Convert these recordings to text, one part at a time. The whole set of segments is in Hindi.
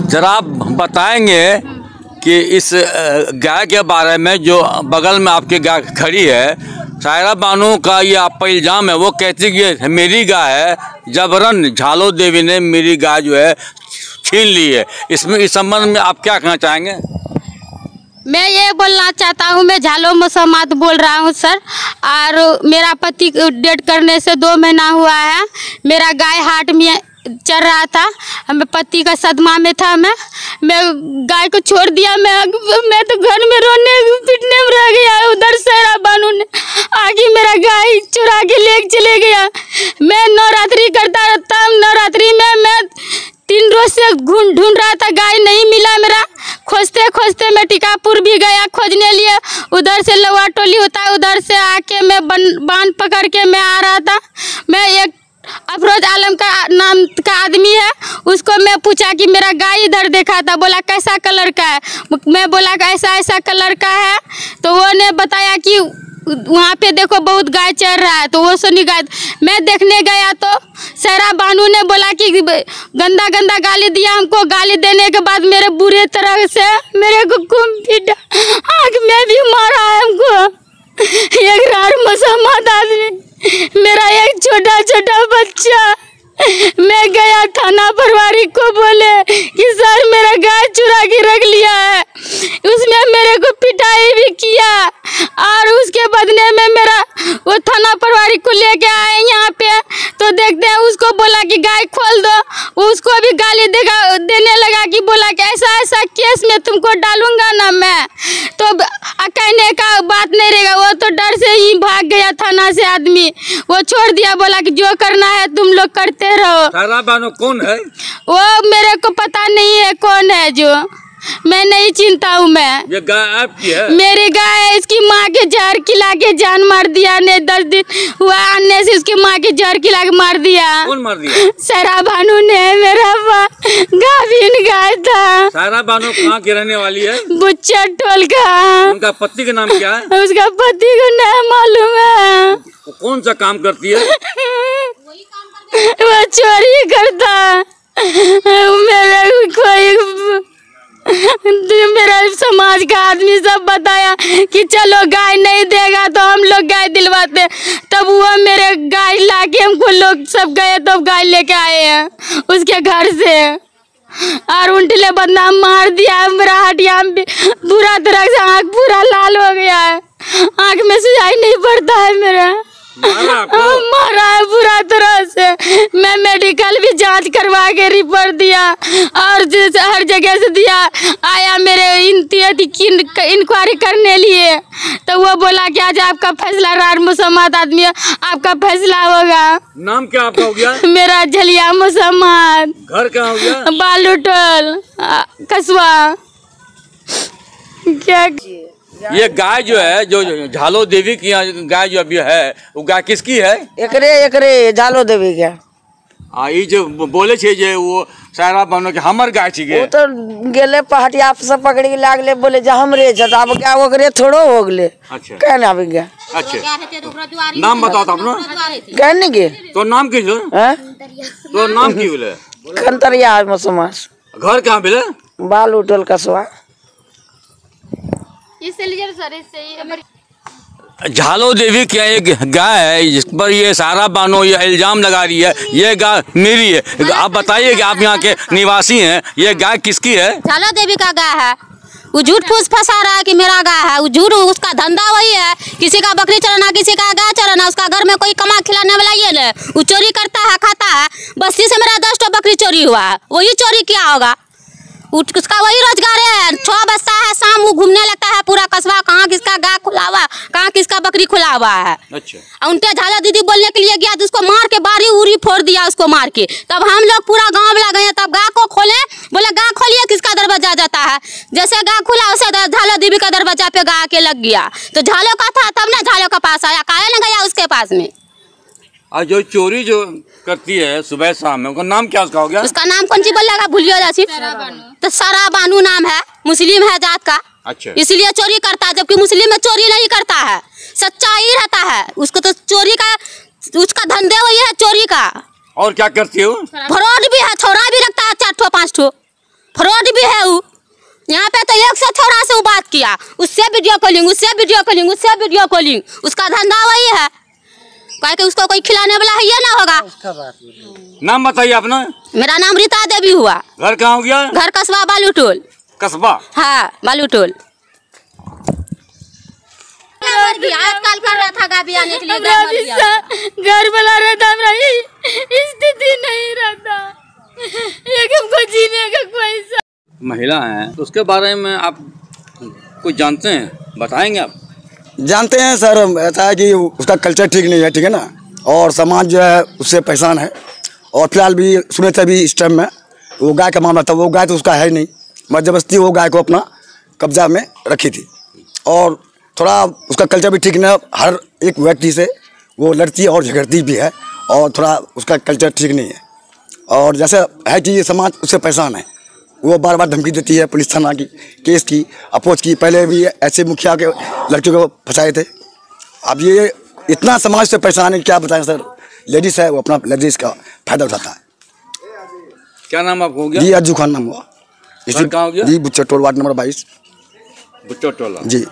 जरा आप बताएंगे कि इस गाय के बारे में जो बगल में आपकी गाय खड़ी है, सायरा बानो का ये आप पर इल्ज़ाम है, वो कहती कि ये मेरी गाय है, जबरन झालो देवी ने मेरी गाय जो है छीन ली है। इसमें इस संबंध में आप क्या कहना चाहेंगे? मैं ये बोलना चाहता हूँ, मैं झालो मुसम्मत बोल रहा हूँ सर। और मेरा पति डेथ करने से 2 महीना हुआ है। मेरा गाय हाट में चल रहा था, हमें पति का सदमा में था। मैं गाय को छोड़ दिया। मैं तो घर में रोने पिटने में रह गया। उधर सायरा बानो ने आगे मेरा गाय चुरा के ले चले गया। मैं नवरात्रि करता रहता। नवरात्रि में मैं 3 रोज से ढूंढ रहा था, गाय नहीं मिला मेरा। खोजते खोजते मैं टिकापुर भी गया खोजने लिए। उधर से लवा टोली होता है, उधर से आके मैं बांध पकड़ के मैं आ रहा था। मैं एक अफरोज आलम का नाम का आदमी है, उसको मैं पूछा कि मेरा गाय इधर देखा था, बोला कैसा कलर का है। मैं बोला ऐसा ऐसा कलर का है, तो वो ने बताया कि वहाँ पे देखो बहुत गाय चल रहा है। तो वो सुनी गाय, मैं देखने गया तो सायरा बानो ने बोला कि गंदा गंदा गाली दिया हमको। गाली देने के बाद मेरे बुरे तरह से मेरे को खूब पीटा, आँख में भी मारा है हमको। एक रार मुसम्मत आदमी, मेरा एक छोटा छोटा बच्चा। मैं गया थाना प्रभारी को बोले कि सर मेरा गाय चुरा के रख लिया है। उसने मेरे को पिटाई भी किया और उसके बदले में मेरा वो थाना प्रभारी को लेके आए यहाँ पे। तो देखते हैं उसको बोला कि गाय खोल दो, उसको भी गाली देने लगा कि बोला कि ऐसा ऐसा केस में तुमको डालूंगा ना मैं। तो कहने का बात नहीं रहेगा। वो तो डर से ही भाग गया थाना से आदमी, वो छोड़ दिया, बोला कि जो करना है तुम लोग करते रहो। सायरा बानो कौन है? वो मेरे को पता नहीं है कौन है, जो मैं नहीं चिंता हूँ। मैं ये गाय आपकी है? मेरी गाय है। इसकी माँ के जहर खिला के जान मार दिया ने। 10 दिन हुआ आने से उसकी माँ के जहर खिला के मार दिया। कौन मार दिया? सायरा बानो ने। मेरा गाभिन गाय था। सायरा बानो कहाँ की रहने वाली है? बुच्चा टोल का। उनका पति का नाम क्या है? उसका पति को नहीं मालूम है। वो कौन सा काम करती है? वो चोरी करता। मेरा समाज का आदमी सब बताया कि चलो गाय नहीं देगा तो हम लोग गाय दिलवाते। तब वो मेरे गाय लाके हमको लोग सब गए, तो गाय लेके आए हैं उसके घर से। और उल्टे बदनाम मार दिया। मेरा हटिया पूरा तरह से आँख पूरा लाल हो गया है, आँख में सुझाई नहीं पड़ता है मेरा। मारा है पूरा तरह से। मैं मेडिकल भी जांच करवा के रिपोर्ट दिया और हर जगह से दिया। आया मेरे इंक्वायरी करने लिए, तो वो बोला कि आज आपका फैसला, रार मुसम्मत आदमी है, आपका फैसला होगा। नाम क्या आपका हो गया? मेरा झलिया मुसम्मत। घर कहाँ हो गया? बालूटोल कस्बा। क्या ये गाय जो है, जो झालो देवी की गाय जो अभी है, वो गाय किसकी है? एकरे झालो देवी क्या। ये जो बोले छे जे वो सायरा बानो के हमर गाय छी गे। वो तो गेले पहाटिया से पकड़ के लागले, बोले जे हमरे छ। अब क्या ओकरे थोड़ो हो गले। अच्छा कहना भी गया। अच्छा नाम बताओ तो अपना। कहने के तो नाम की जो हैं? तो नाम की बोले? खंतरिया मुसम्मत। घर कहाँ बोले? बालूटोल कस्बा। झालो देवी की एक गाय है जिस पर ये सायरा बानो ये इल्जाम लगा रही है, ये गाय मेरी है। आप बताइए कि आप यहाँ के निवासी हैं, ये गाय किसकी है? झालो देवी का गाय है। वो झूठ फूस फंसा रहा है कि मेरा गाय है। वो झूठ, उसका धंधा वही है, किसी का बकरी चराना, किसी का गाय चराना। उसका घर में कोई कमा खिलाने वाला ये ले, वो चोरी करता है, खाता है। बस्ती से मेरा 10 बकरी चोरी हुआ है, वही चोरी किया होगा। उसका वही रोजगार है। 6 बजता है शाम, वो घूमने लगता है पूरा कस्बा, कहाँ किसका गाय खुला हुआ, कहाँ किसका बकरी खुला हुआ है। अच्छा। उनके झाला दीदी बोलने के लिए गया तो उसको मार के बारी उरी फोड़ दिया, उसको मार के। तब हम लोग पूरा गांव वाला गए, तब गाय को खोले, बोले गाय खोलिए, किसका दरवाजा जाता है। जैसे गाय खुला उसे झालो देवी का दरवाजा पे गाय के लग गया। तो झालो का था, तब ना झालो के पास आया, काहे न गया उसके पास में। और जो चोरी जो करती है सुबह शाम में, उनका नाम क्या उसका हो गया? उसका नाम कौन सी बोलेगा, भूलियो जासी। तो सारा बानू नाम है, मुस्लिम है जात का। अच्छा, इसलिए चोरी करता है, जबकि मुस्लिम में चोरी नहीं करता है, सच्चाई रहता है। उसको तो चोरी का, उसका धंधे वही है चोरी का। और क्या करती है वो? फ्रॉड भी है, छोरा भी रखता है 4 ठो 5 ठो, फ्रॉड भी है वो। यहाँ पे तो 100 छोरा से वो बात किया, उससे वीडियो कॉलिंग, उससे वीडियो कॉलिंग, उससे वीडियो कॉलिंग। उसका धंधा वही है, कि उसको कोई खिलाने वाला है ये ना होगा। नाम बताइए अपना। मेरा नाम रीता देवी हुआ। घर कहाँ हो गया? घर कस्बा बालूटोल। कस्बा? हाँ, बालूटोल। आजकल कर रहा था गाड़ी आने के लिए, घर वाला रहता, स्थिति नहीं रहता, हमको जीने का कोई महिला है तो उसके बारे में आप कुछ जानते हैं, बताएंगे आप? जानते हैं सर, ऐसा है कि उसका कल्चर ठीक नहीं है, ठीक है ना, और समाज जो है उससे परेशान है। और फिलहाल भी सुने थे अभी इस टाइम में वो गाय का मामला था, वो गाय तो उसका है नहीं, मगर जबरदस्ती वो गाय को अपना कब्जा में रखी थी। और थोड़ा उसका कल्चर भी ठीक नहीं है, हर एक व्यक्ति से वो लड़ती है और झगड़ती भी है, और थोड़ा उसका कल्चर ठीक नहीं है। और जैसे है कि ये समाज उससे परेशान है, वो बार बार धमकी देती है, पुलिस थाना की केस की अप्रोच की, पहले भी ऐसे मुखिया के लड़कियों को फंसाए थे। अब ये इतना समाज से परेशान है, क्या बताएं सर। लेडीज़ है, वो अपना लेडीज़ का फायदा उठाता है। क्या नाम आपको हो गया? जी अज्जू खान नाम हुआ। कहाँ हो गया? जी butcher toll, ward number 22। Butcher टोला जी।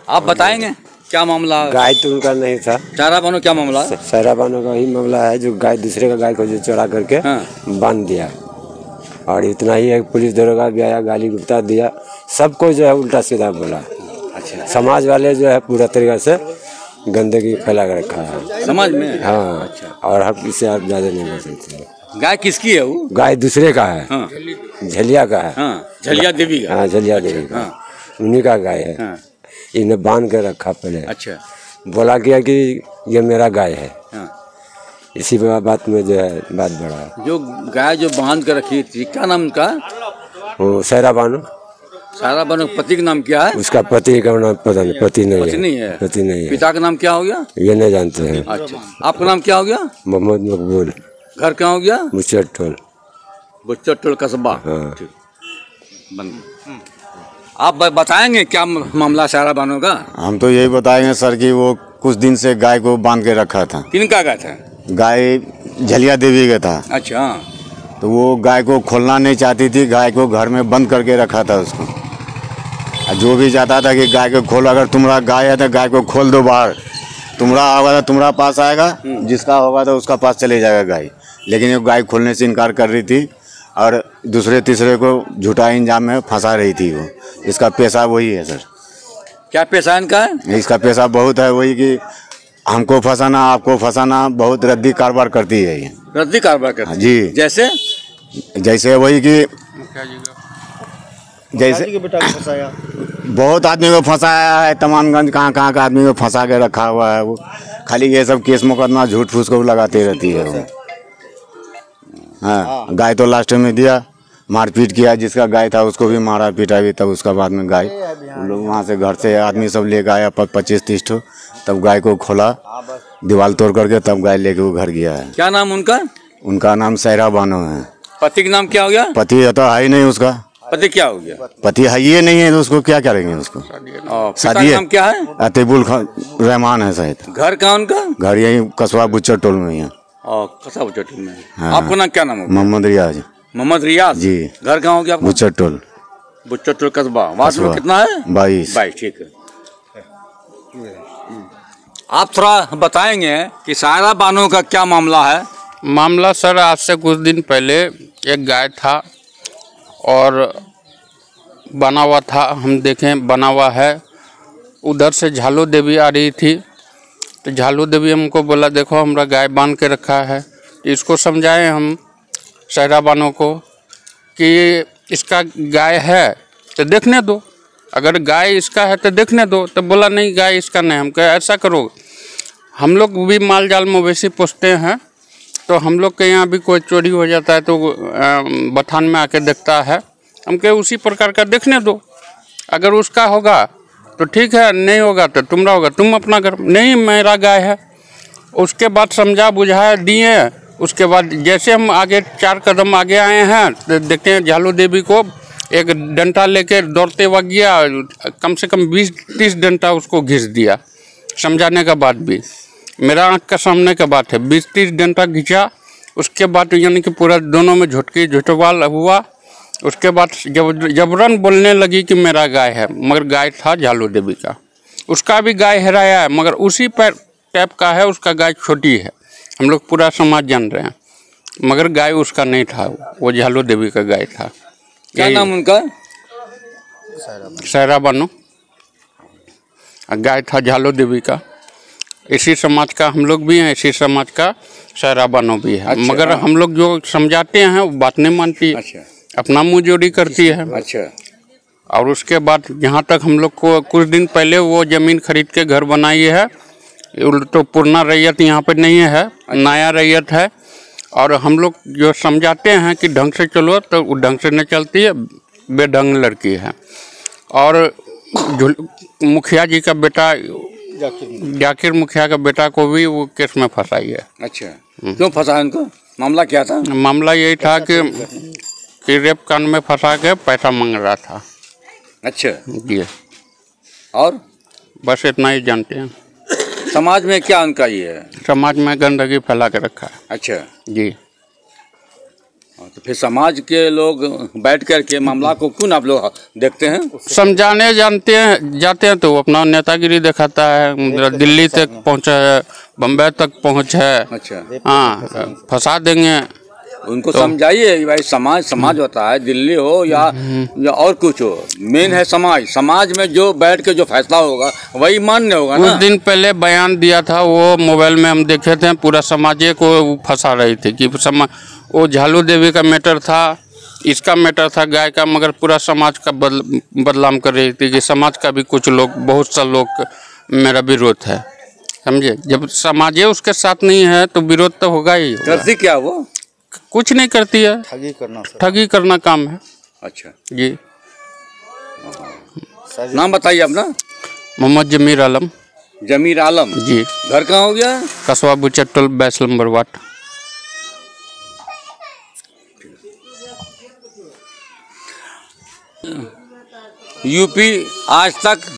आप बताएंगे क्या मामला? गाय तो उनका नहीं था। सायरा बानो क्या मामला? सायरा बानो का ही मामला है, जो गाय दूसरे का गाय को जो चोरा करके बांध दिया। और इतना ही है, पुलिस दरोगा भी आया, गाली गुप्ता दिया, सबको जो है उल्टा सीधा बोला। अच्छा, समाज वाले जो है पूरा तरीका से गंदगी फैला कर रखा है समाज में। हाँ। अच्छा, और हम इससे आप ज्यादा नहीं बोल सकते। गाय किसकी है वो? गाय दूसरे का है। हाँ। झलिया का है। हाँ, झलिया देवी का। हाँ, झलिया देवी का। उन्हीं का गाय है। हाँ। इन्हें बांध कर रखा पहले। अच्छा, बोला गया कि ये मेरा गाय है। हाँ। इसी बात में जो है बात बढ़ा। जो गाय जो बांध कर रखी थी, क्या नाम उनका? वो सायरा बानो। सायरा बानो पति का नाम क्या है? उसका पति का नाम पता नहीं, पति नहीं है। पति नहीं है। पिता का नाम क्या हो गया? ये नहीं जानते हैं। अच्छा, आपका नाम क्या हो गया? मोहम्मद मकबूल। घर कहाँ हो गया? Butcher toll. बुच्चर टोल कस्बा। हाँ। आप बताएंगे क्या मामला सायरा बानो का? हम तो यही बताएंगे सर कि वो कुछ दिन से गाय को बांध के रखा था। किनका गाय था? गाय झलिया देवी का था। अच्छा, तो वो गाय को खोलना नहीं चाहती थी, गाय को घर में बंद करके रखा था उसको। जो भी चाहता था कि गाय को खोल, अगर तुम्हारा गाय है तो गाय को खोल दो बाहर, तुम्हारा होगा तो तुम्हारा पास आएगा, जिसका होगा तो उसका पास चले जाएगा गाय। लेकिन वो गाय खोलने से इनकार कर रही थी और दूसरे तीसरे को झूठा इंजाम में फंसा रही थी वो। इसका पैसा वही है सर। क्या पैसा इनका है? इसका पैसा बहुत है, वही कि हमको फंसाना, आपको फंसाना, बहुत रद्दी कारोबार करती है ये। रद्दी कारोबार करती है? जी। जैसे वही कि जैसे बहुत आदमी को फंसाया है, तमामगंज कहाँ कहाँ का आदमी को फंसा के रखा हुआ है वो। खाली ये सब केस मुकदमा झूठ फूस को लगाती रहती है वो। हाँ, गाय तो लास्ट में दिया, मारपीट किया, जिसका गाय था उसको भी मारा पीटा भी, तब उसका बाद में गाय लोग वहाँ से घर से आदमी सब लेकर आया 25-30 ठो, तब गाय को खोला, दीवार तोड़ करके तब गाय लेके वो घर गया है। क्या नाम उनका? उनका नाम सायरा बानो है। पति का नाम क्या हो गया? पति तो है ही नहीं उसका। पति क्या हो गया? पति है ही नहीं है, तो उसको क्या करेंगे उसको? शादी नाम क्या है? अतीबुल रहमान है शायद। घर कहाँ उनका? घर यही कस्बा बुच्चर टोल में ही है। कस्बा बुच्चर टोल में। हाँ। आपका नाम क्या नाम है? मोहम्मद रियाज। मोहम्मद रियाज जी। घर कहाँ हो गया आपका? Butcher toll. बुच्चर टोल कस्बा। वार्ड नंबर कितना है? 22। ठीक है। आप थोड़ा बताएंगे कि सायरा बानो का क्या मामला है? मामला सर, आज से कुछ दिन पहले एक गाय था और बना हुआ था, हम देखें बना हुआ है। उधर से झालू देवी आ रही थी, तो झालू देवी हमको बोला देखो हमरा गाय बांध के रखा है। इसको समझाएं हम सायरा बानो को कि इसका गाय है तो देखने दो, अगर गाय इसका है तो देखने दो। तो बोला नहीं गाय इसका नहीं। हम कहे ऐसा करो, हम लोग भी माल जाल मवेशी पोसते हैं, तो हम लोग के यहाँ भी कोई चोरी हो जाता है तो बथान में आके देखता है। हम कहे उसी प्रकार का देखने दो, अगर उसका होगा तो ठीक है, नहीं होगा तो तुम्हारा होगा, तुम अपना घर, नहीं मेरा गाय है। उसके बाद समझा बुझाया दिए। उसके बाद जैसे हम आगे 4 कदम आगे आए हैं तो देखते हैं झालू देवी को एक डंडा लेके दौड़ते वक्त गया, कम से कम 20-30 डंडा उसको घिस दिया। समझाने के बाद भी, मेरा आँख का सामने का बात है, 20-30 डंडा घिंचा। उसके बाद यानी कि पूरा दोनों में झुटवाल हुआ। उसके बाद जबरन बोलने लगी कि मेरा गाय है, मगर गाय था झालू देवी का। उसका भी गाय हेराया है, मगर उसी पर टाइप का है, उसका गाय छोटी है, हम लोग पूरा समाज जान रहे हैं, मगर गाय उसका नहीं था, वो झालू देवी का गाय था। क्या नाम उनका? सहरा बानो। गाय था झालू देवी का। इसी समाज का हम लोग भी हैं, इसी समाज का सहरा बानो भी है। अच्छा, मगर हम लोग जो समझाते हैं वो बात नहीं मानती है। अच्छा। अपना मुँह जोड़ी करती है। अच्छा। और उसके बाद यहाँ तक हम लोग को कुछ दिन पहले वो ज़मीन खरीद के घर बनाई है। तो पुराना रैयत यहाँ पे नहीं है, नया रैयत है। और हम लोग जो समझाते हैं कि ढंग से चलो, तो वो ढंग से नहीं चलती है, बेढंग लड़की है। और मुखिया जी का बेटा जाकिर मुखिया का बेटा को भी वो केस में फंसाई है। अच्छा, क्यों फंसा उनको? मामला क्या था? मामला यही था कि रेप कांड में फंसा के पैसा मांग रहा था। अच्छा जी, और बस इतना ही जानते हैं। समाज में क्या उनका ये है? समाज में गंदगी फैला के रखा है। अच्छा जी। तो फिर समाज के लोग बैठ कर के मामला को क्यों आप लोग देखते हैं? समझाने जाते हैं तो वो अपना नेतागिरी दिखाता है। दिल्ली तक पहुंचा है, बम्बई तक पहुंच है। अच्छा। हाँ, फंसा देंगे उनको। तो समझाइए कि भाई समाज होता है, दिल्ली हो या और कुछ हो, मेन है समाज। समाज में जो बैठ के जो फैसला होगा वही मान्य होगा ना। कुछ दिन पहले बयान दिया था, वो मोबाइल में हम देखे थे, पूरा समाज को फंसा रही थी कि वो झालू देवी का मैटर था, इसका मैटर था गाय का, मगर पूरा समाज का बदनाम कर रही थी कि समाज का भी कुछ लोग, बहुत सा लोग मेरा विरोध है। समझे? जब समाज उसके साथ नहीं है तो विरोध तो होगा ही। करती क्या वो? कुछ नहीं करती है, ठगी करना काम है। अच्छा जी। नाम बताइए अपना। मोहम्मद जमीर आलम। जमीर आलम जी। घर कहाँ हो गया? कस्बा बुचट्टल 22 नंबर वार्ड। यूपी आज तक